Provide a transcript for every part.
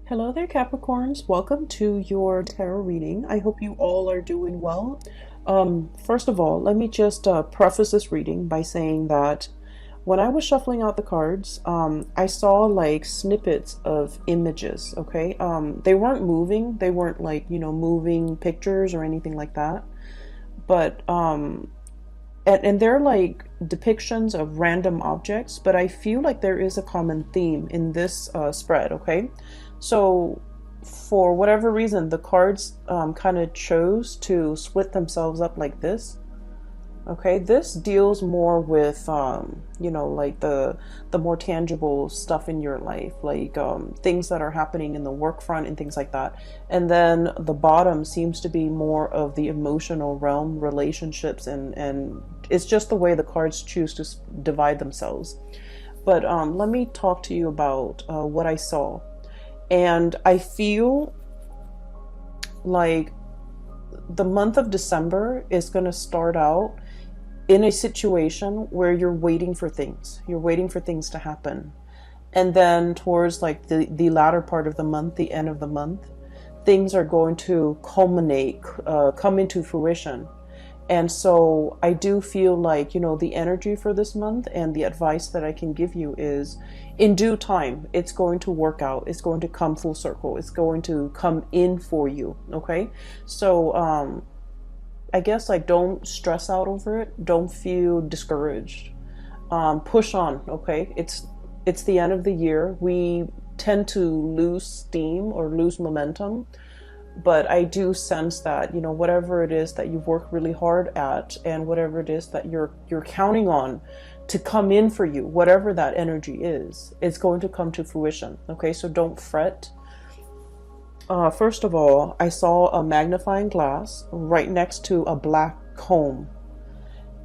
Hello there, Capricorns. Welcome to your tarot reading. I hope you all are doing well. First of all, let me just preface this reading by saying that when I was shuffling out the cards, I saw like snippets of images, okay? They weren't moving. They weren't like, moving pictures or anything like that. But, and they're like depictions of random objects, but I feel like there is a common theme in this spread, okay? So for whatever reason, the cards kind of chose to split themselves up like this. Okay, this deals more with, like the more tangible stuff in your life, like things that are happening in the work front and things like that. And then the bottom seems to be more of the emotional realm, relationships, and it's just the way the cards choose to divide themselves. But let me talk to you about what I saw. And I feel like the month of December is going to start out in a situation where you're waiting for things. You're waiting for things to happen. And then towards like the latter part of the month, the end of the month, things are going to culminate, come into fruition. And so I do feel like, the energy for this month and the advice that I can give you is in due time, it's going to work out. It's going to come full circle. It's going to come in for you. Okay. So, I guess like don't stress out over it. Don't feel discouraged. Push on. Okay. It's the end of the year. We tend to lose steam or lose momentum. But I do sense that, whatever it is that you've worked really hard at and whatever it is that you're counting on to come in for you, whatever that energy is, it's going to come to fruition. Okay, so don't fret. First of all, I saw a magnifying glass right next to a black comb.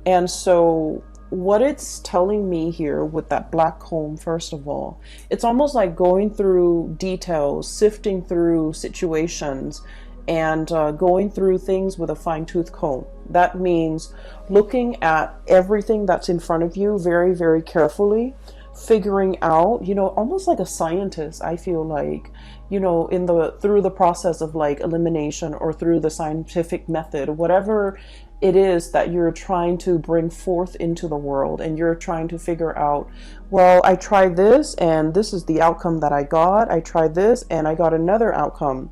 And so what it's telling me here with that black comb, first of all, it's almost like going through details, sifting through situations, and going through things with a fine-tooth comb. That means looking at everything that's in front of you very, very carefully, figuring out, almost like a scientist, I feel like, through the process of like elimination or through the scientific method, whatever it is that you're trying to bring forth into the world, and you're trying to figure out, well, I tried this and this is the outcome that I got. I tried this and I got another outcome.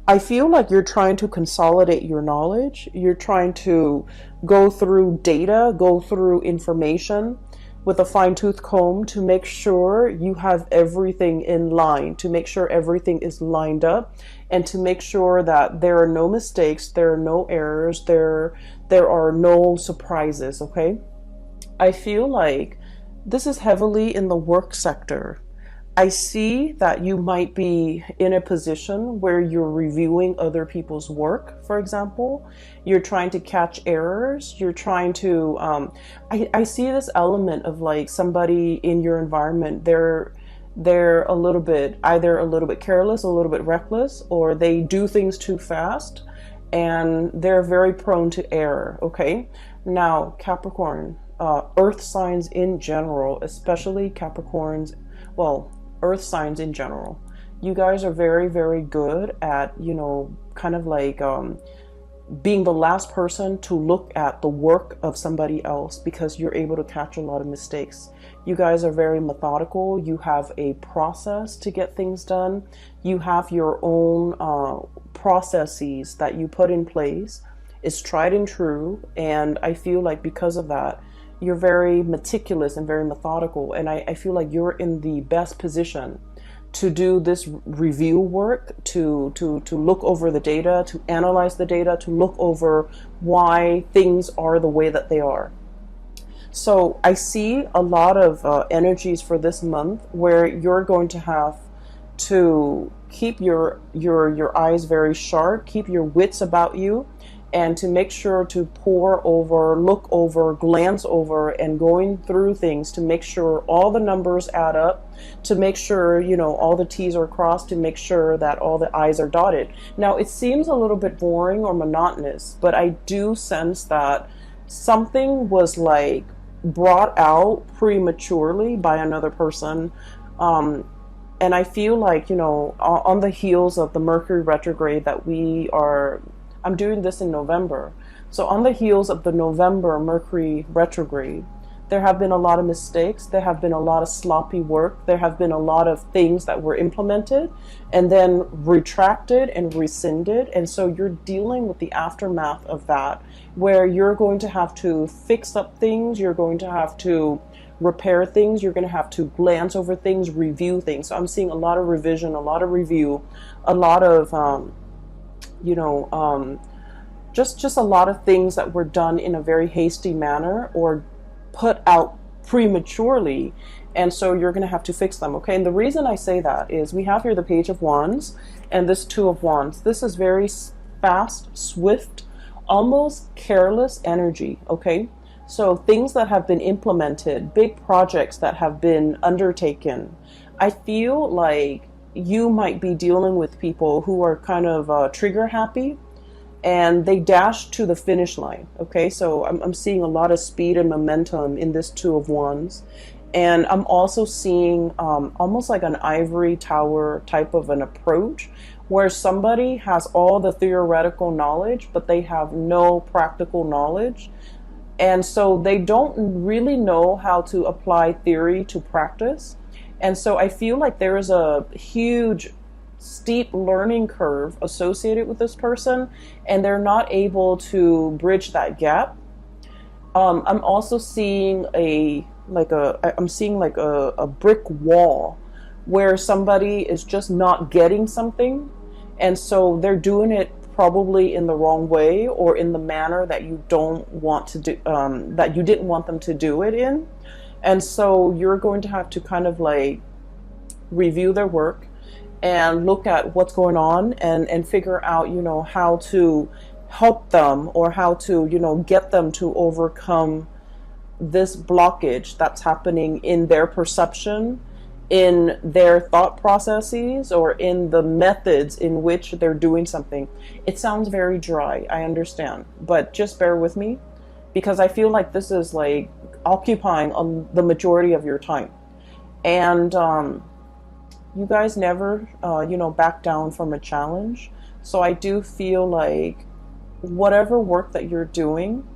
I feel like you're trying to consolidate your knowledge. You're trying to go through data, go through information with a fine-tooth comb to make sure you have everything in line, to make sure everything is lined up, and to make sure that there are no mistakes, there are no errors, there are no surprises, okay? I feel like this is heavily in the work sector. I see that you might be in a position where you're reviewing other people's work, for example. You're trying to catch errors. You're trying to, I see this element of like somebody in your environment, they're a little bit, either a little bit careless, a little bit reckless, or they do things too fast, and they're very prone to error, okay? Now, Capricorn, earth signs in general, especially Capricorns, well, earth signs in general, you guys are very, very good at, kind of like being the last person to look at the work of somebody else, because you're able to catch a lot of mistakes. You guys are very methodical. You have a process to get things done. You have your own processes that you put in place. It's tried and true, and I feel like because of that, you're very meticulous and very methodical, and I feel like you're in the best position to do this review work, to look over the data, to analyze the data, to look over why things are the way that they are. So I see a lot of energies for this month where you're going to have to keep your eyes very sharp, keep your wits about you, and to make sure to pore over, look over, glance over, and going through things to make sure all the numbers add up, to make sure, all the T's are crossed, to make sure that all the I's are dotted. Now, it seems a little bit boring or monotonous, but I do sense that something was like brought out prematurely by another person. And I feel like, on the heels of the Mercury retrograde I'm doing this in November. So on the heels of the November Mercury retrograde, there have been a lot of mistakes. There have been a lot of sloppy work. There have been a lot of things that were implemented and then retracted and rescinded. And so you're dealing with the aftermath of that, where you're going to have to fix up things. You're going to have to repair things. You're going to have to glance over things, review things. So I'm seeing a lot of revision, a lot of review, a lot of, just a lot of things that were done in a very hasty manner or put out prematurely, and so you're going to have to fix them. Okay, and the reason I say that is we have here the Page of Wands and this Two of Wands. This is very fast, swift, almost careless energy. Okay, so things that have been implemented, big projects that have been undertaken. I feel like you might be dealing with people who are kind of trigger happy, and they dash to the finish line. Okay, so I'm seeing a lot of speed and momentum in this Two of Wands. And I'm also seeing almost like an ivory tower type of an approach, where somebody has all the theoretical knowledge, but they have no practical knowledge. And so they don't really know how to apply theory to practice. And so I feel like there is a huge steep learning curve associated with this person, and they're not able to bridge that gap. I'm also seeing a brick wall where somebody is just not getting something, and so they're doing it probably in the wrong way or in the manner that you don't want to do, that you didn't want them to do it in. And so you're going to have to kind of like review their work and look at what's going on and figure out, how to help them or how to, get them to overcome this blockage that's happening in their perception, in their thought processes, or in the methods in which they're doing something. It sounds very dry, I understand, but just bear with me, because I feel like this is like occupying the majority of your time. And you guys never, back down from a challenge. So I do feel like whatever work that you're doing,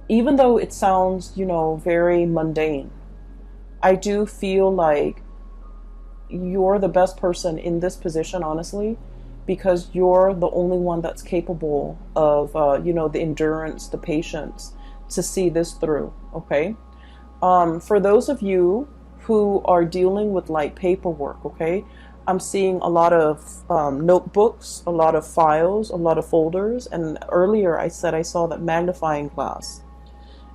even though it sounds, very mundane, I do feel like you're the best person in this position, honestly, because you're the only one that's capable of, the endurance, the patience to see this through. Okay. For those of you who are dealing with like paperwork, okay, I'm seeing a lot of notebooks, a lot of files, a lot of folders. And earlier I said I saw that magnifying glass.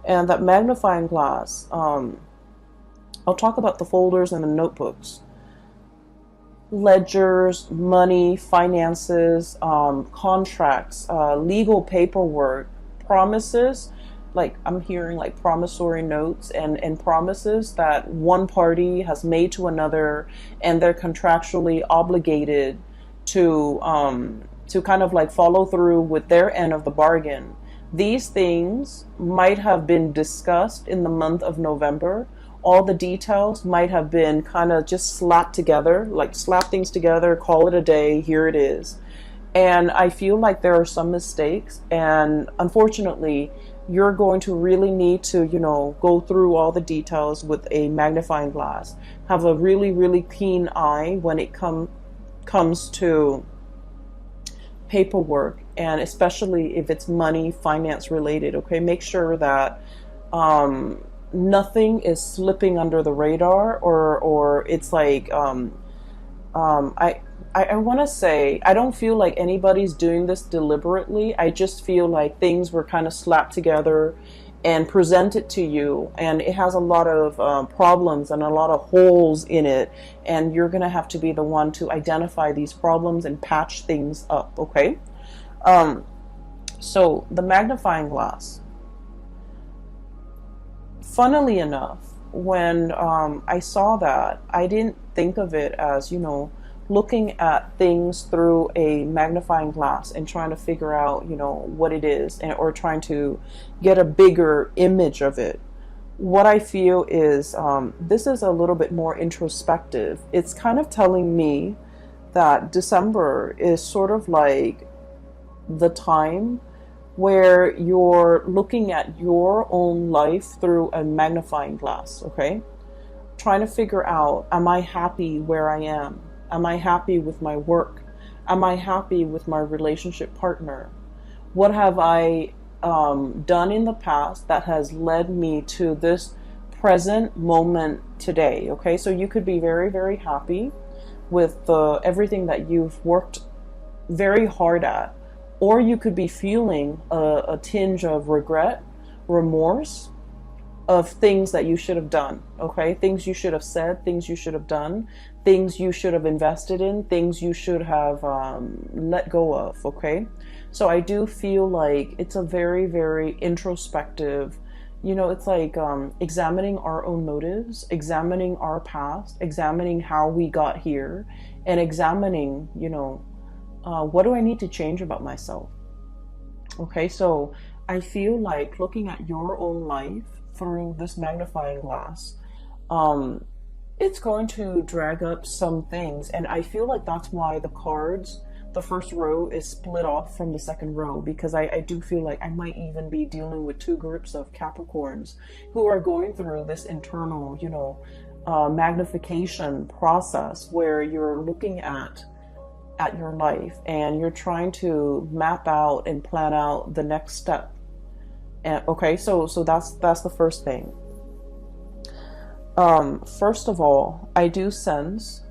And that magnifying glass, I'll talk about the folders and the notebooks. Ledgers, money, finances, contracts, legal paperwork, promises. Like I'm hearing like promissory notes and promises that one party has made to another, and they're contractually obligated to kind of like follow through with their end of the bargain. These things might have been discussed in the month of November. All the details might have been kind of just slapped together, like slap things together, call it a day, here it is. And I feel like there are some mistakes, and unfortunately you're going to really need to, go through all the details with a magnifying glass. Have a really, really keen eye when it comes to paperwork, and especially if it's money, finance related. Okay, make sure that nothing is slipping under the radar, or it's like I want to say, I don't feel like anybody's doing this deliberately. I just feel like things were kind of slapped together and presented to you, and it has a lot of problems and a lot of holes in it, and you're going to have to be the one to identify these problems and patch things up, okay? So the magnifying glass. Funnily enough, when I saw that, I didn't think of it as, looking at things through a magnifying glass and trying to figure out, what it is, or trying to get a bigger image of it. what I feel is this is a little bit more introspective. It's kind of telling me that December is sort of like the time where you're looking at your own life through a magnifying glass, okay? Trying to figure out, am I happy where I am? Am I happy with my work? Am I happy with my relationship partner? What have I done in the past that has led me to this present moment today? Okay, so you could be very, very happy with everything that you've worked very hard at, or you could be feeling a tinge of regret, remorse of things that you should have done, okay? Things you should have said, things you should have done, things you should have invested in, things you should have let go of, okay? So I do feel like it's a very, very introspective, it's like examining our own motives, examining our past, examining how we got here, and examining, what do I need to change about myself? Okay, so I feel like looking at your own life through this magnifying glass, it's going to drag up some things. And I feel like that's why the cards, the first row is split off from the second row, because I do feel like I might even be dealing with two groups of Capricorns who are going through this internal, magnification process where you're looking at your life and you're trying to map out and plan out the next step. And okay, so that's the first thing. First of all, I do sense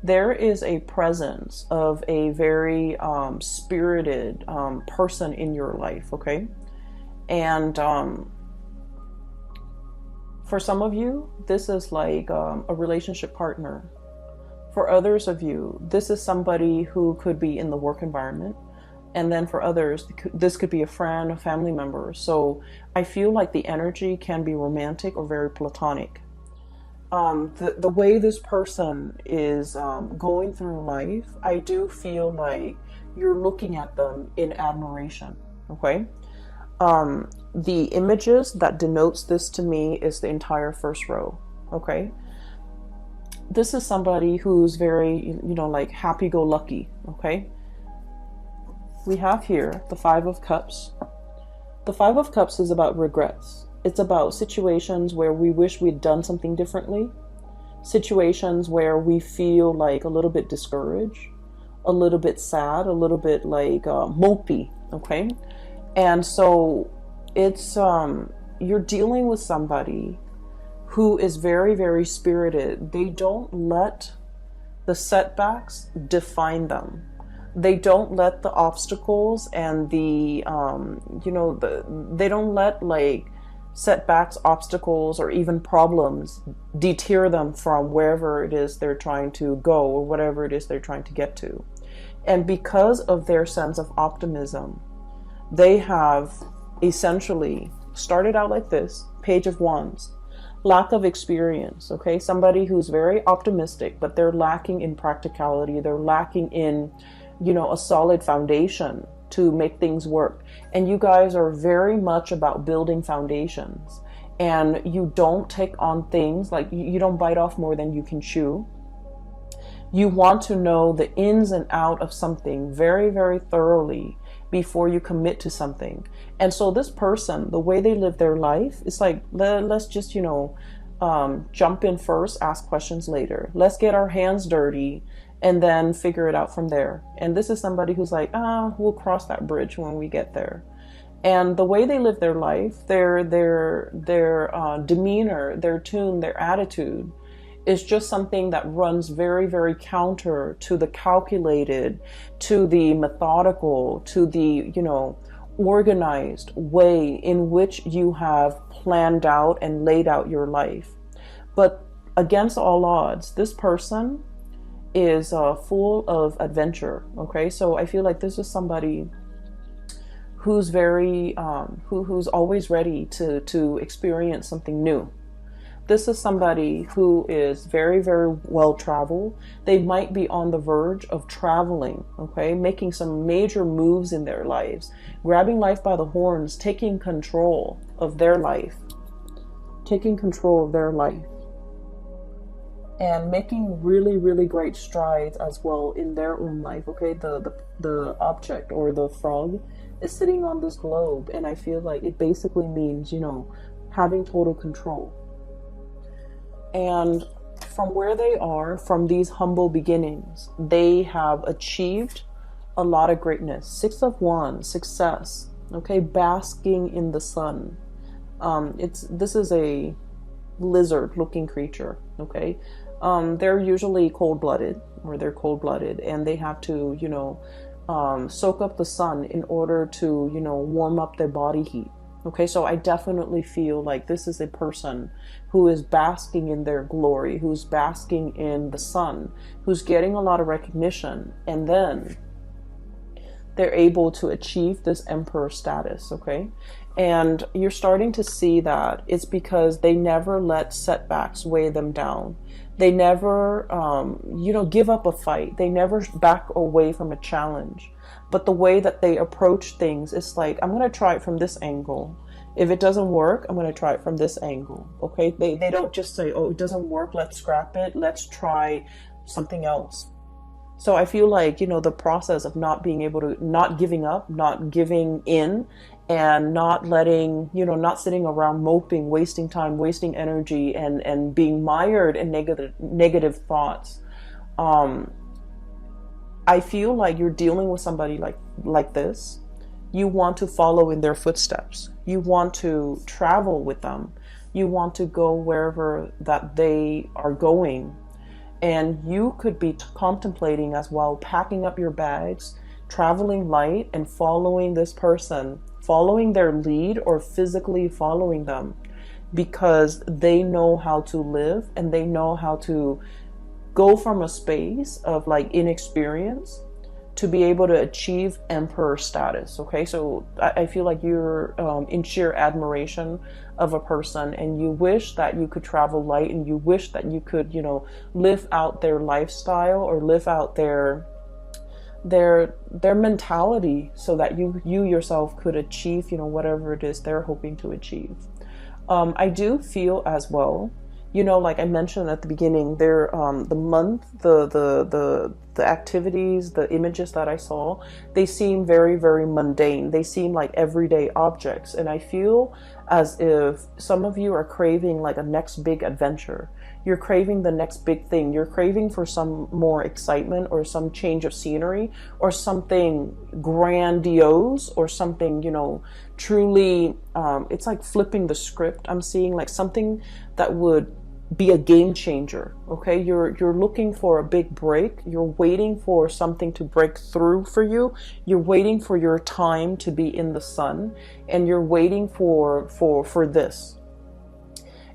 there is a presence of a very spirited person in your life, okay? And for some of you, this is like a relationship partner. For others of you, this is somebody who could be in the work environment. And then for others, this could be a friend, a family member. So I feel like the energy can be romantic or very platonic. The way this person is going through life, I do feel like you're looking at them in admiration, okay? The images that denotes this to me is the entire first row, okay? This is somebody who's very, like happy-go-lucky, okay? We have here the Five of Cups. The Five of Cups is about regrets. It's about situations where we wish we'd done something differently, situations where we feel like a little bit discouraged, a little bit sad, a little bit like mopey, okay? And so it's, you're dealing with somebody who is very, very spirited. They don't let the setbacks define them. They don't let the obstacles and they don't let like setbacks, obstacles, or even problems deter them from wherever it is they're trying to go or whatever it is they're trying to get to. And because of their sense of optimism, they have essentially started out like this, Page of Wands. Lack of experience, okay? Somebody who's very optimistic, but they're lacking in practicality. They're lacking in, a solid foundation to make things work. And you guys are very much about building foundations. And you don't take on things, like you don't bite off more than you can chew. You want to know the ins and out of something very, very thoroughly before you commit to something. And so this person, the way they live their life, it's like, let's just, jump in first, ask questions later. Let's get our hands dirty and then figure it out from there. And this is somebody who's like, we'll cross that bridge when we get there. And the way they live their life, their demeanor, their tune, their attitude is just something that runs very, very counter to the calculated, to the methodical, to the, organized way in which you have planned out and laid out your life. But against all odds, this person is full of adventure, okay? So I feel like this is somebody who's very, who's always ready to experience something new. This is somebody who is very, very well traveled. They might be on the verge of traveling, okay? Making some major moves in their lives, grabbing life by the horns, taking control of their life. taking control of their life, and making really, really great strides as well in their own life. Okay, the object, or the frog, is sitting on this globe, and I feel like it basically means, you know, having total control. And from where they are, from these humble beginnings, they have achieved a lot of greatness. Six of Wands, success. Okay, basking in the sun. This is a lizard-looking creature. Okay, they're usually cold-blooded, and they have to, you know, soak up the sun in order to, you know, warm up their body heat. Okay, so I definitely feel like this is a person who is basking in their glory, who's basking in the sun, who's getting a lot of recognition, and then they're able to achieve this emperor status. Okay, and you're starting to see that it's because they never let setbacks weigh them down. They never, you know, give up a fight. They never back away from a challenge. But the way that they approach things is like, I'm going to try it from this angle. If it doesn't work, I'm going to try it from this angle. Okay, they don't just say, oh, it doesn't work, let's scrap it, let's try something else. So I feel like, you know, the process of not being able to, not giving up, not giving in, and not letting, you know, not sitting around moping, wasting time, wasting energy, and being mired in negative thoughts. I feel like you're dealing with somebody like this. You want to follow in their footsteps. You want to travel with them. You want to go wherever that they are going. And you could be contemplating as well, packing up your bags, traveling light, and following this person, following their lead, or physically following them, because they know how to live, and they know how to go from a space of like inexperience to be able to achieve emperor status. Okay, so I feel like you're in sheer admiration of a person, and you wish that you could travel light, and you wish that you could, you know, live out their lifestyle, or live out their mentality, so that you yourself could achieve, you know, whatever it is they're hoping to achieve. I do feel as well, you know, like I mentioned at the beginning, there, the month, the activities, the images that I saw, they seem very, very mundane. They seem like everyday objects. And I feel as if some of you are craving like a next big adventure. You're craving the next big thing. You're craving for some more excitement, or some change of scenery, or something grandiose, or something, you know, truly, it's like flipping the script. I'm seeing like something that would be a game changer. Okay, you're looking for a big break. You're waiting for something to break through for you. You're waiting for your time to be in the sun, and you're waiting for this.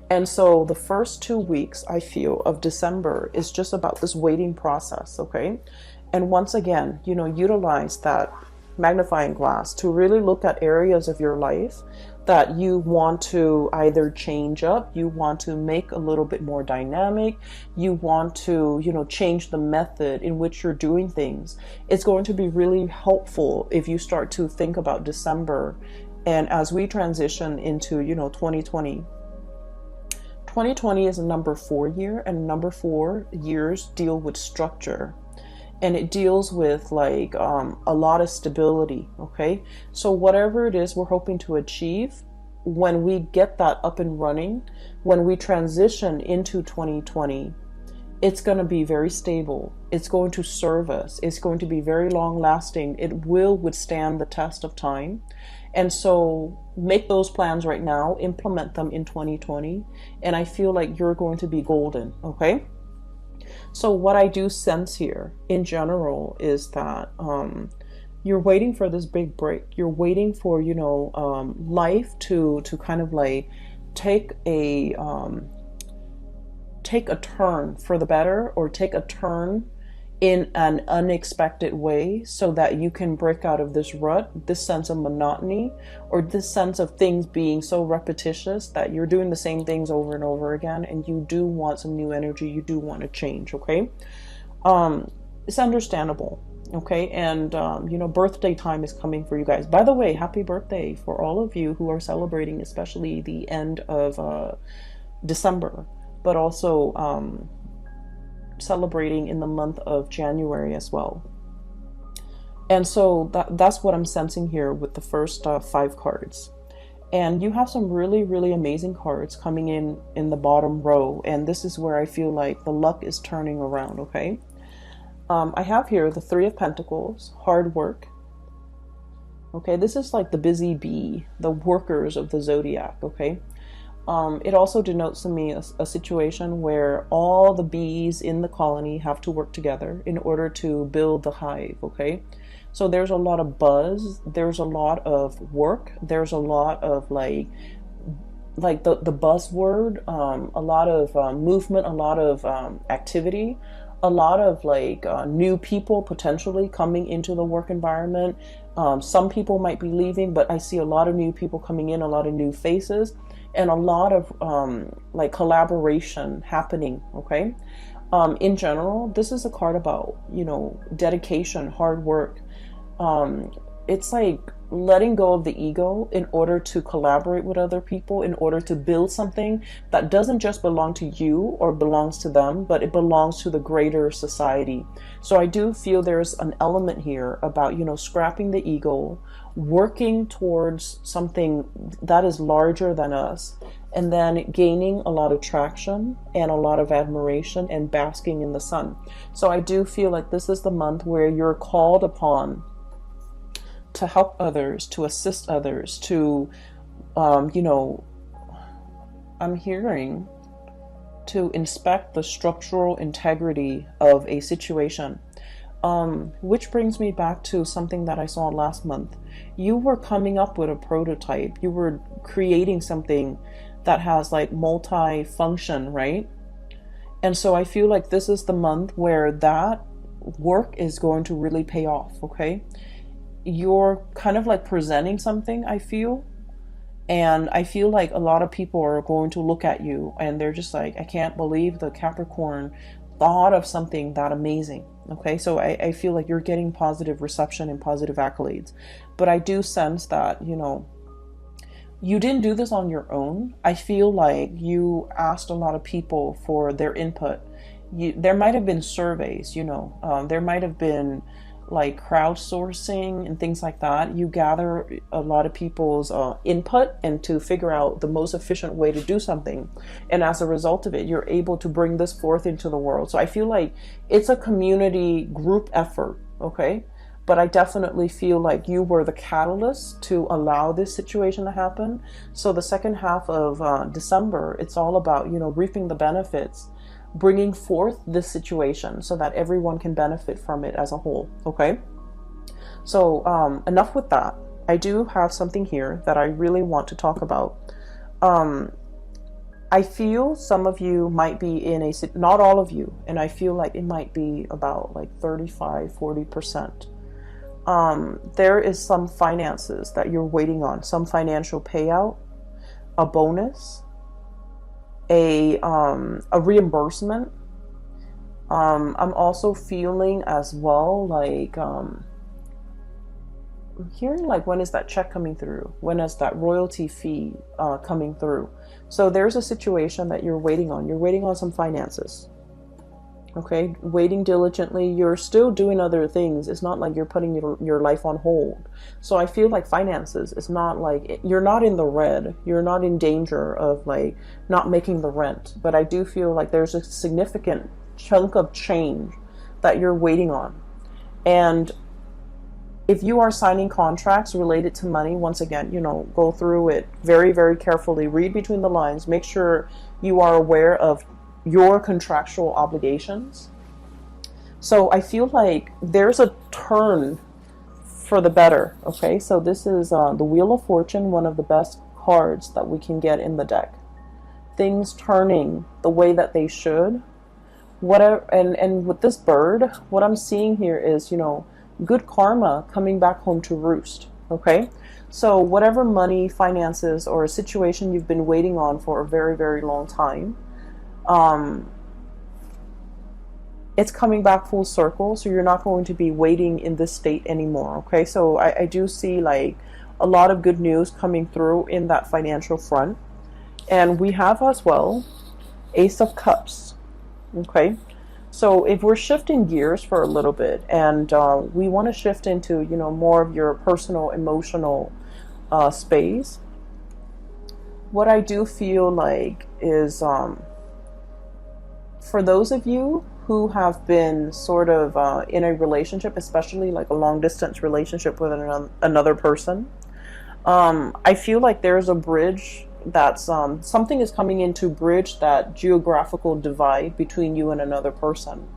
And so the first 2 weeks, I feel, of December is just about this waiting process. Okay, and once again, you know, utilize that magnifying glass to really look at areas of your life that you want to either change up, you want to make a little bit more dynamic, you want to, you know, change the method in which you're doing things. It's going to be really helpful if you start to think about December, and as we transition into, you know, 2020. 2020 is a number 4 year, and number 4 years deal with structure. And it deals with like a lot of stability. Okay, so whatever it is we're hoping to achieve, when we get that up and running, when we transition into 2020, it's going to be very stable. It's going to serve us. It's going to be very long lasting. It will withstand the test of time. And so make those plans right now, implement them in 2020. And I feel like you're going to be golden. Okay. So what I do sense here in general is that you're waiting for this big break. You're waiting for, you know, life to kind of like take a turn for the better, or take a turn in an unexpected way, so that you can break out of this rut, this sense of monotony, or this sense of things being so repetitious that you're doing the same things over and over again, and you do want some new energy, you do want to change. Okay, it's understandable. Okay, and you know, birthday time is coming for you guys. By the way, happy birthday for all of you who are celebrating, especially the end of December, but also celebrating in the month of January as well. And so that's what I'm sensing here with the first 5 cards. And you have some really, really amazing cards coming in the bottom row. And this is where I feel like the luck is turning around, okay? I have here the 3 of Pentacles, hard work. Okay, this is like the busy bee, the workers of the zodiac, okay? It also denotes to me a situation where all the bees in the colony have to work together in order to build the hive, okay? So there's a lot of buzz, there's a lot of work, there's a lot of like the buzzword, a lot of movement, a lot of activity, a lot of like new people potentially coming into the work environment. Some people might be leaving, but I see a lot of new people coming in, a lot of new faces, and a lot of like collaboration happening, okay? In general, this is a card about, you know, dedication, hard work. It's like letting go of the ego in order to collaborate with other people, in order to build something that doesn't just belong to you or belongs to them, but it belongs to the greater society. So I do feel there's an element here about, you know, scrapping the ego, working towards something that is larger than us, and then gaining a lot of traction and a lot of admiration and basking in the sun. So I do feel like this is the month where you're called upon to help others, to assist others, to, you know, I'm hearing to inspect the structural integrity of a situation. Which brings me back to something that I saw last month. You were coming up with a prototype. You were creating something that has like multi-function, right? And so I feel like this is the month where that work is going to really pay off, okay? You're kind of like presenting something, I feel. And I feel like a lot of people are going to look at you and they're just like, I can't believe the Capricorn thought of something that amazing. Okay, so I feel like you're getting positive reception and positive accolades. But I do sense that, you know, you didn't do this on your own. I feel like you asked a lot of people for their input. There might have been surveys, you know, there might have been like crowdsourcing and things like that. You gather a lot of people's input and to figure out the most efficient way to do something. And as a result of it, you're able to bring this forth into the world. So I feel like it's a community group effort, okay? But I definitely feel like you were the catalyst to allow this situation to happen. So the second half of December, it's all about, you know, reaping the benefits, bringing forth this situation so that everyone can benefit from it as a whole, okay? So enough with that. I do have something here that I really want to talk about. I feel some of you might be in a, not all of you, and I feel like it might be about like 35-40%. There is some finances that you're waiting on, some financial payout, a bonus, a reimbursement. I'm also feeling as well like I'm hearing like, when is that check coming through? When is that royalty fee coming through? So there's a situation that you're waiting on. You're waiting on some finances. Okay, waiting diligently. You're still doing other things. It's not like you're putting your life on hold. So I feel like finances, it's not like you're not in the red. You're not in danger of like not making the rent. But I do feel like there's a significant chunk of change that you're waiting on. And if you are signing contracts related to money, once again, you know, go through it very, very carefully. Read between the lines. Make sure you are aware of your contractual obligations. So I feel like there's a turn for the better. Okay, so this is the Wheel of Fortune, one of the best cards that we can get in the deck. Things turning the way that they should. Whatever, and with this bird, what I'm seeing here is, you know, good karma coming back home to roost. Okay, so whatever money, finances, or a situation you've been waiting on for a very, very long time, it's coming back full circle. So you're not going to be waiting in this state anymore. Okay. So I do see like a lot of good news coming through in that financial front. And we have as well Ace of Cups. Okay. So if we're shifting gears for a little bit, and we want to shift into, you know, more of your personal, emotional space, what I do feel like is for those of you who have been sort of in a relationship, especially like a long distance relationship with another person, I feel like there's a bridge that's something is coming in to bridge that geographical divide between you and another person.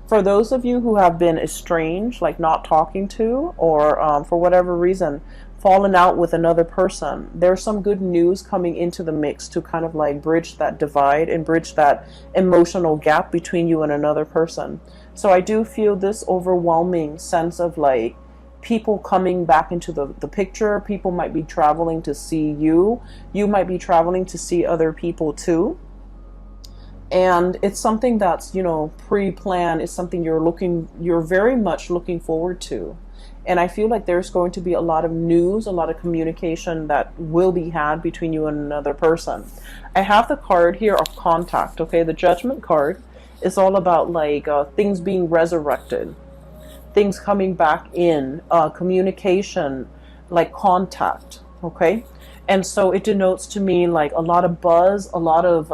For those of you who have been estranged, like not talking to, or for whatever reason fallen out with another person, there's some good news coming into the mix to kind of like bridge that divide and bridge that emotional gap between you and another person. So I do feel this overwhelming sense of like people coming back into the picture. People might be traveling to see you. You might be traveling to see other people too. And it's something that's, you know, pre-planned. It's something you're very much looking forward to. And I feel like there's going to be a lot of news, a lot of communication that will be had between you and another person. I have the card here of contact. Okay, the Judgment card is all about like things being resurrected, things coming back in, communication, like contact. Okay, and so it denotes to me like a lot of buzz, a lot of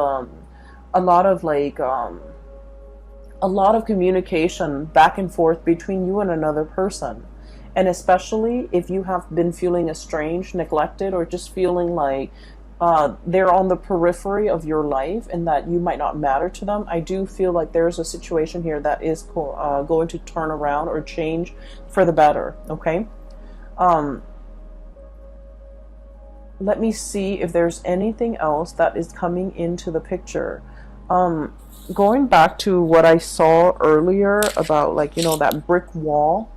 communication back and forth between you and another person. And especially if you have been feeling estranged, neglected, or just feeling like they're on the periphery of your life and that you might not matter to them, I do feel like there's a situation here that is going to turn around or change for the better. Okay. Let me see if there's anything else that is coming into the picture. Going back to what I saw earlier about, like, you know, that brick wall.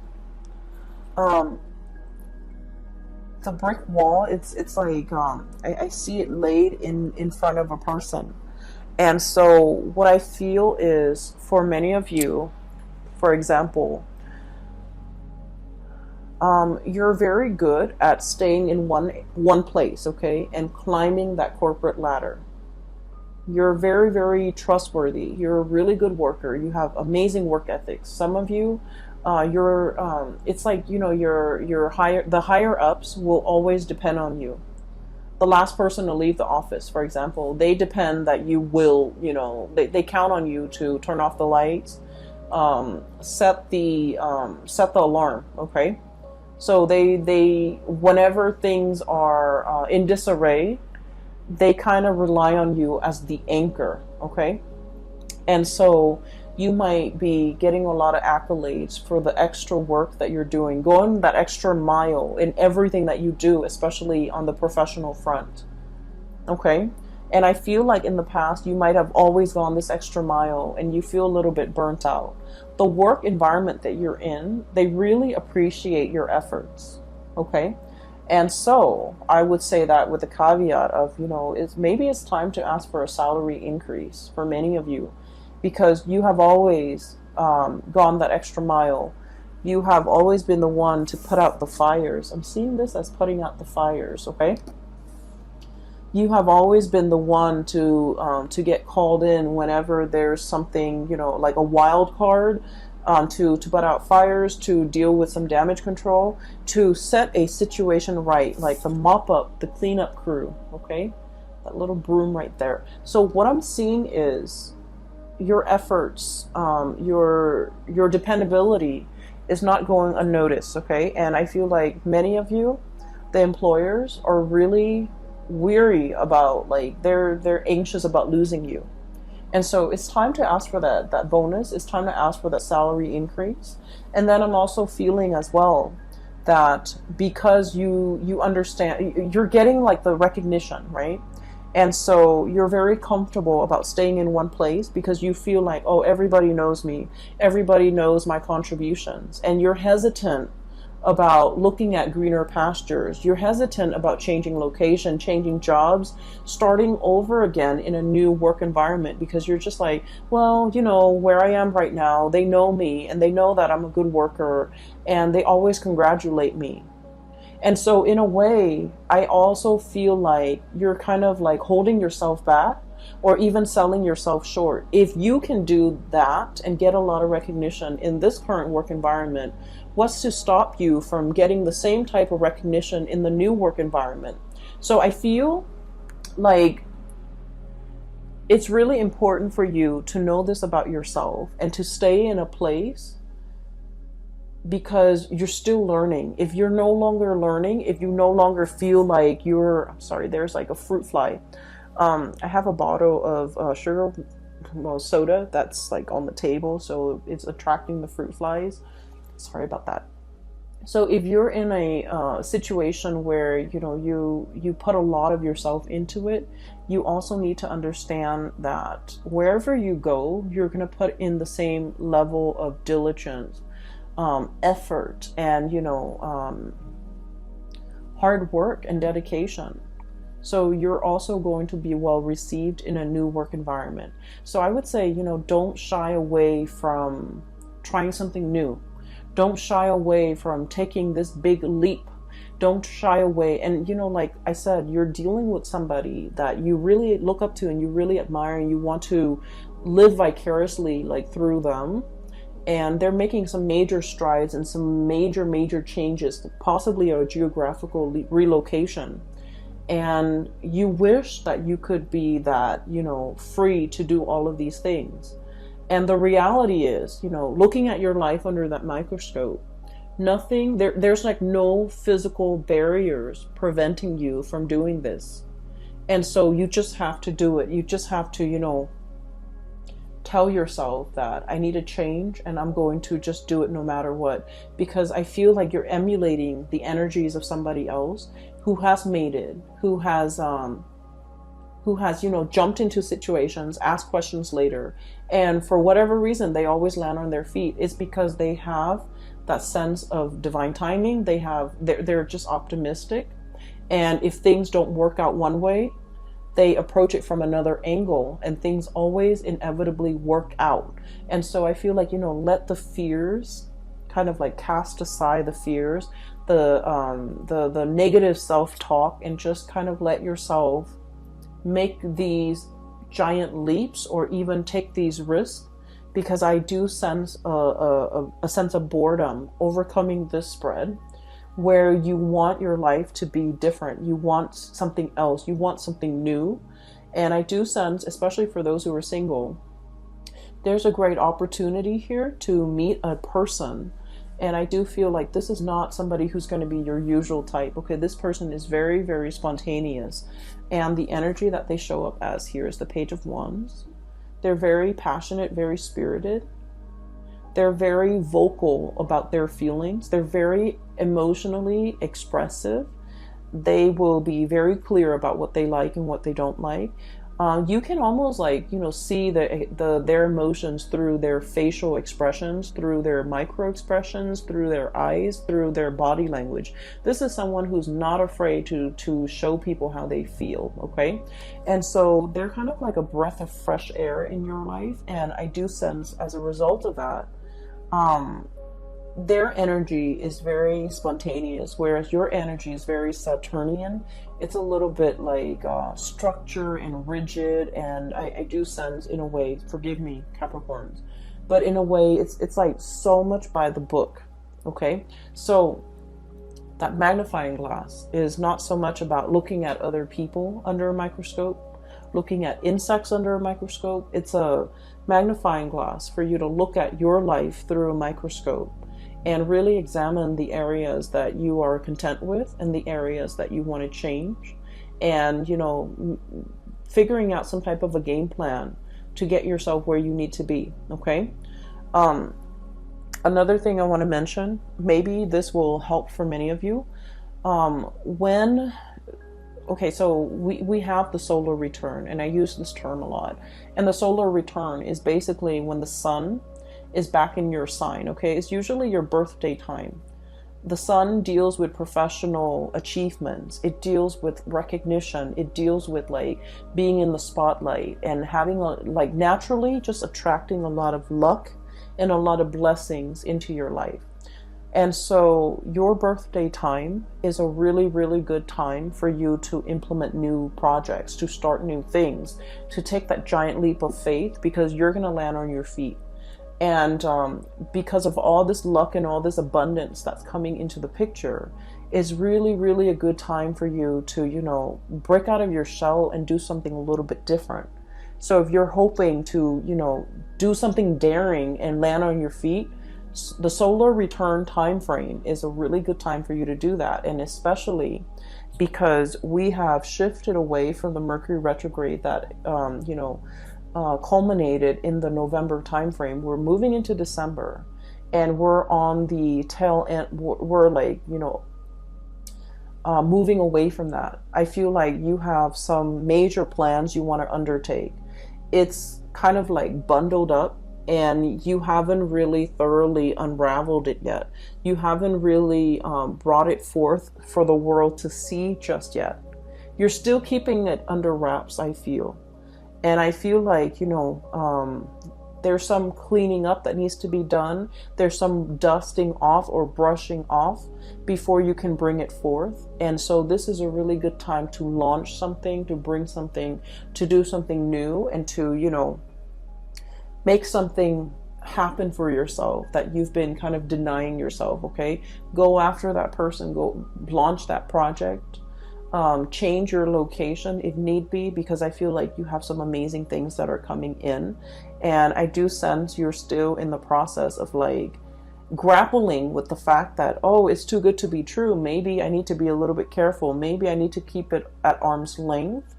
The brick wall, it's like I see it laid in front of a person. And so what I feel is, for many of you, for example, you're very good at staying in one place, okay, and climbing that corporate ladder. You're very, very trustworthy. You're a really good worker. You have amazing work ethics. Some of you, it's like, you know, the higher ups will always depend on you. The last person to leave the office, for example, they depend that you will, you know, they count on you to turn off the lights, set the alarm. Okay. So they whenever things are in disarray, they kind of rely on you as the anchor. Okay. And so you might be getting a lot of accolades for the extra work that you're doing, going that extra mile in everything that you do, especially on the professional front. Okay. And I feel like in the past, you might have always gone this extra mile and you feel a little bit burnt out. The work environment that you're in, they really appreciate your efforts. Okay. And so I would say that with the caveat of, you know, maybe it's time to ask for a salary increase for many of you, because you have always gone that extra mile. You have always been the one to put out the fires. I'm seeing this as putting out the fires. Okay. You have always been the one to get called in whenever there's something, you know, like a wild card, to put out fires, to deal with some damage control, to set a situation right, like the mop up, the cleanup crew. Okay, that little broom right there. So what I'm seeing is your efforts, your dependability is not going unnoticed. Okay, and I feel like many of you, the employers, are really weary about, like, they're anxious about losing you. And so it's time to ask for that bonus. It's time to ask for that salary increase. And then I'm also feeling as well that because you understand, you're getting like the recognition, right? And so you're very comfortable about staying in one place because you feel like, oh, everybody knows me. Everybody knows my contributions. And you're hesitant about looking at greener pastures. You're hesitant about changing location, changing jobs, starting over again in a new work environment, because you're just like, well, you know, where I am right now, they know me and they know that I'm a good worker and they always congratulate me. And so in a way, I also feel like you're kind of like holding yourself back or even selling yourself short. If you can do that and get a lot of recognition in this current work environment, what's to stop you from getting the same type of recognition in the new work environment? So I feel like it's really important for you to know this about yourself and to stay in a place, because you're still learning. If you're no longer learning, if you no longer feel like you're, I'm sorry, there's like a fruit fly. I have a bottle of sugar, well, soda that's like on the table, so it's attracting the fruit flies. Sorry about that. So if you're in a situation where, you know, you put a lot of yourself into it, you also need to understand that wherever you go, you're going to put in the same level of diligence, effort, and, you know, hard work and dedication. So you're also going to be well received in a new work environment. So I would say, you know, don't shy away from trying something new. Don't shy away from taking this big leap. Don't shy away. And, you know, like I said, you're dealing with somebody that you really look up to and you really admire, and you want to live vicariously like through them. And they're making some major strides and some major changes, possibly a geographical relocation. And you wish that you could be that, you know, free to do all of these things. And the reality is, you know, looking at your life under that microscope, there's like no physical barriers preventing you from doing this. And so you just have to do it. You just have to, you know, tell yourself that I need a change and I'm going to just do it no matter what. Because I feel like you're emulating the energies of somebody else who has made it, who has, you know, jumped into situations, asked questions later, and for whatever reason, they always land on their feet. It's because they have that sense of divine timing. They're just optimistic. And if things don't work out one way, they approach it from another angle, and things always inevitably work out. And so I feel like, you know, let the fears kind of like cast aside the fears, the negative self-talk, and just kind of let yourself make these giant leaps or even take these risks, because I do sense a sense of boredom overcoming this spread, where you want your life to be different. You want something else. You want something new. And I do sense, especially for those who are single, there's a great opportunity here to meet a person. And I do feel like this is not somebody who's going to be your usual type. Okay, this person is very spontaneous. And the energy that they show up as here is the Page of Wands. They're very passionate, very spirited. They're very vocal about their feelings. They're very emotionally expressive. They will be very clear about what they like and what they don't like. You can almost like, you know, see their emotions through their facial expressions, through their micro expressions, through their eyes, through their body language. This is someone who's not afraid to show people how they feel, okay? And so they're kind of like a breath of fresh air in your life. And I do sense, as a result of that, their energy is very spontaneous, whereas your energy is very Saturnian. It's a little bit like structure and rigid, and I do sense, in a way, forgive me, Capricorns, but in a way, it's like so much by the book, okay? So that magnifying glass is not so much about looking at other people under a microscope, looking at insects under a microscope. It's a magnifying glass for you to look at your life through a microscope and really examine the areas that you are content with and the areas that you want to change, and, you know, figuring out some type of a game plan to get yourself where you need to be, okay? Another thing I want to mention, maybe this will help for many of you, okay, so we have the solar return, and I use this term a lot, and the solar return is basically when the sun is back in your sign, okay? It's usually your birthday time. The sun deals with professional achievements. It deals with recognition. It deals with like being in the spotlight and having like naturally just attracting a lot of luck and a lot of blessings into your life. And so your birthday time is a really, really good time for you to implement new projects, to start new things, to take that giant leap of faith, because you're going to land on your feet. And because of all this luck and all this abundance that's coming into the picture, is really, really a good time for you to, you know, break out of your shell and do something a little bit different. So if you're hoping to, you know, do something daring and land on your feet, the solar return time frame is a really good time for you to do that. And especially because we have shifted away from the Mercury retrograde that, culminated in the November timeframe. We're moving into December, and we're on the tail end. We're like, moving away from that. I feel like you have some major plans you want to undertake. It's kind of like bundled up, and you haven't really thoroughly unraveled it yet. You haven't really brought it forth for the world to see just yet. You're still keeping it under wraps, I feel. And I feel like, there's some cleaning up that needs to be done. There's some dusting off or brushing off before you can bring it forth. And so this is a really good time to launch something, to bring something, to do something new, and to, make something happen for yourself that you've been kind of denying yourself, okay? Go after that person, go launch that project. Change your location if need be, because I feel like you have some amazing things that are coming in. And I do sense you're still in the process of like grappling with the fact that, oh, it's too good to be true. Maybe I need to be a little bit careful. Maybe I need to keep it at arm's length.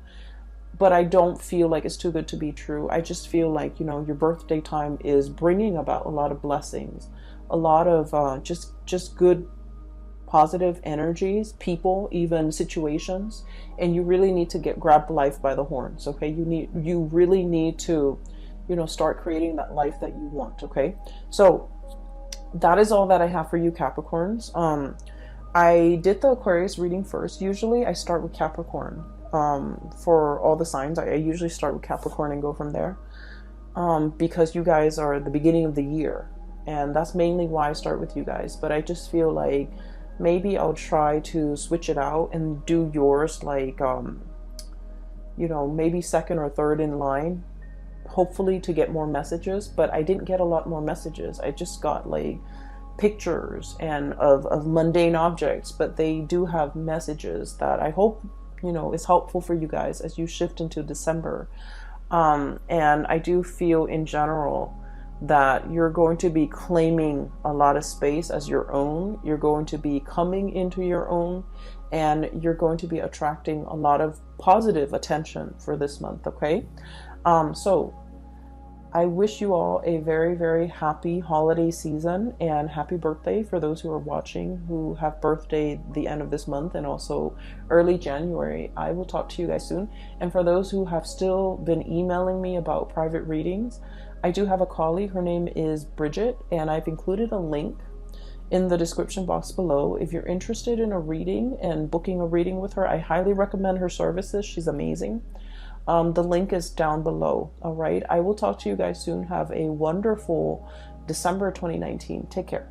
But I don't feel like it's too good to be true. I just feel like, your birthday time is bringing about a lot of blessings, a lot of just good positive energies, people, even situations, and you really need to grab life by the horns, okay? You really need to, start creating that life that you want, okay? So that is all that I have for you, Capricorns. I did the Aquarius reading first. Usually I start with Capricorn. For all the signs, I usually start with Capricorn and go from there, because you guys are the beginning of the year, and that's mainly why I start with you guys. But I just feel like maybe I'll try to switch it out and do yours like, maybe second or third in line, hopefully to get more messages. But I didn't get a lot more messages. I just got like pictures and of mundane objects, but they do have messages that I hope, is helpful for you guys as you shift into December. And I do feel in general that you're going to be claiming a lot of space as your own. You're going to be coming into your own, and you're going to be attracting a lot of positive attention for this month, okay? So I wish you all a very, very happy holiday season, and happy birthday for those who are watching who have birthday the end of this month and also early January. I will talk to you guys soon. And for those who have still been emailing me about private readings, I do have a colleague. Her name is Bridget, and I've included a link in the description box below. If you're interested in a reading and booking a reading with her, I highly recommend her services. She's amazing. The link is down below. All right. I will talk to you guys soon. Have a wonderful December 2019. Take care.